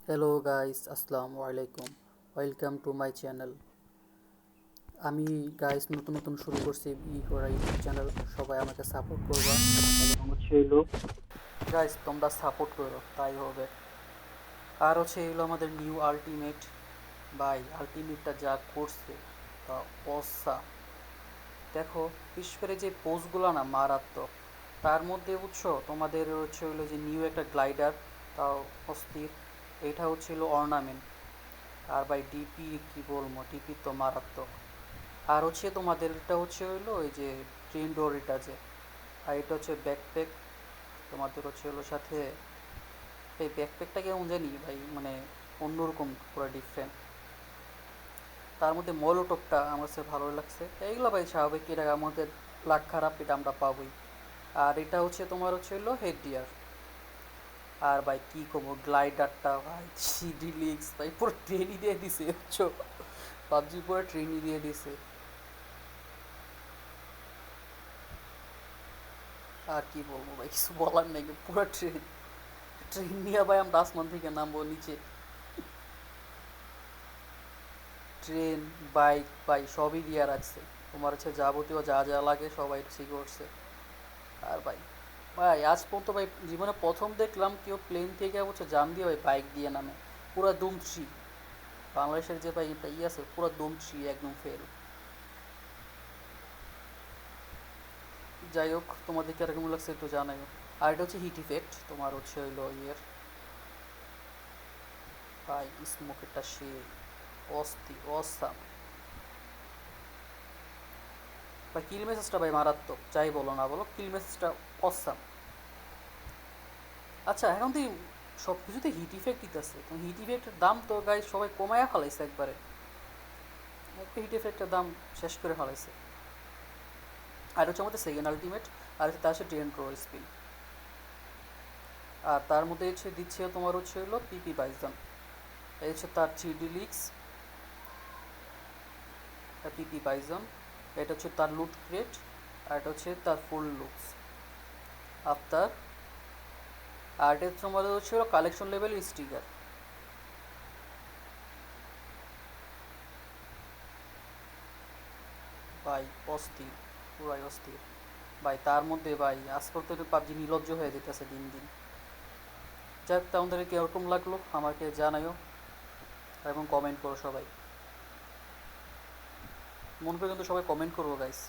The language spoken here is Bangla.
হ্যালো গাইস, আসসালামু আলাইকুম। Welcome to my channel. আমি গাইস নতুন নতুন শুরু করছি করা ইউটিউব চ্যানেল। সবাই আমাকে সাপোর্ট করবা এবং হচ্ছে হইলো গাইস তোমরা সাপোর্ট করো, তাই হবে। আর হচ্ছে হইলো আমাদের নিউ আলটিমেট। ভাই আলটিমেটটা যা করছে তা অসা। দেখো, বিশেষ করে যে পোস্টগুলো না মারাত্মক। তার মধ্যে বুঝছো তোমাদের হচ্ছে হইলো যে নিউ একটা গ্লাইডার, তাও অস্থির। এইটা হচ্ছে হইলো অর্নামেন্ট। আর ভাই ডিপি কি বলবো, ডিপি তো মারাত্মক। আর হচ্ছে তোমাদের এটা হচ্ছে হইলো ওই যে ট্রেন ডোর, এটা যে আর এটা হচ্ছে ব্যাকপ্যাক। তোমাদের হচ্ছে হলো সাথে এই ব্যাকপ্যাকটা কেমন জানি ভাই, মানে অন্যরকম, পুরো ডিফারেন্ট। তার মধ্যে মলোটপটা আমার কাছে ভালো লাগছে। এইগুলো ভাই স্বাভাবিক, এটা আমাদের লাক খারাপ, এটা আমরা পাবোই। আর এটা হচ্ছে তোমার হচ্ছে হলো হেড ডিয়ার। আর ভাই কি করবো, গ্লাইডারটা ভাই সিডি লিক্স ভাই পুরো ট্রেনই দিয়ে দিছে বুঝছো। পাবজি পুরো ট্রেনই দিয়ে দিছে। আর কি বলবো ভাই, কিছু বলার নেই, পুরো ট্রেন। ট্রেন নিয়ে ভাই আমরা আসমান থেকে নামবো নিচে। ট্রেন, বাইক ভাই সবই দিয়ে রাখছে। তোমার হচ্ছে যাবতীয় যা যা লাগে সবাই ঠিক করছে। আর ভাই ভাই আজ পর্যন্ত ভাই জীবনে প্রথম দেখলাম কেউ প্লেন থেকে হচ্ছে জাম দিয়ে ভাই বাইক দিয়ে নামে। পুরো দুম থ্রি। বাংলাদেশের যে ভাই এটা আছে, পুরো দুম থ্রি একদম ফেল। যাই হোক, তোমাদের কিরকম লাগছে একটু জানাই। আর এটা হচ্ছে হিট ইফেক্ট, তোমার হচ্ছে হইলো ইয়ের ভাই স্মোকেরটা সে অস্থি অসাম। বা কিল মেসেজটা ভাই মারাত্মক, যাই বলো না বলো, কিল মেসেজটা অসাম। আচ্ছা, এখন তুই সব কিছুতে হিট ইফেক্ট দিতেছে, তো হিট ইফেক্টের দাম তো গাই সবাই কমায়া ফেলাইছে একবারে। একটা হিট ইফেক্টের দাম শেষ করে ফেলাইছে। আর হচ্ছে আমাদের সেকেন্ড আলটিমেট। আর হচ্ছে তার হচ্ছে ট্রেন প্রো স্পিন। আর তার মধ্যে হচ্ছে দিচ্ছে তোমার হচ্ছে হলো পিপি বাইজন। এই হচ্ছে তার থ্রি ডি লিক্স, পিপি বাইজন। এটা হচ্ছে তার লুট ক্রেট। আর এটা হচ্ছে তার ফুল লুকস আফটার। আর এটা তোমাদের হচ্ছে কালেকশন লেভেল স্টিকার। ভাই অস্থির, পুরাই অস্থির। ভাই তার মধ্যে ভাই আজ পর্যন্ত পাবজি নির্লজ্জ হয়ে যেতেছে দিন দিন। যাক, তোমাদের কীরকম লাগলো আমাকে জানাইও এবং কমেন্ট করো সবাই। মনে করে কিন্তু সবাই কমেন্ট করবো গাইস।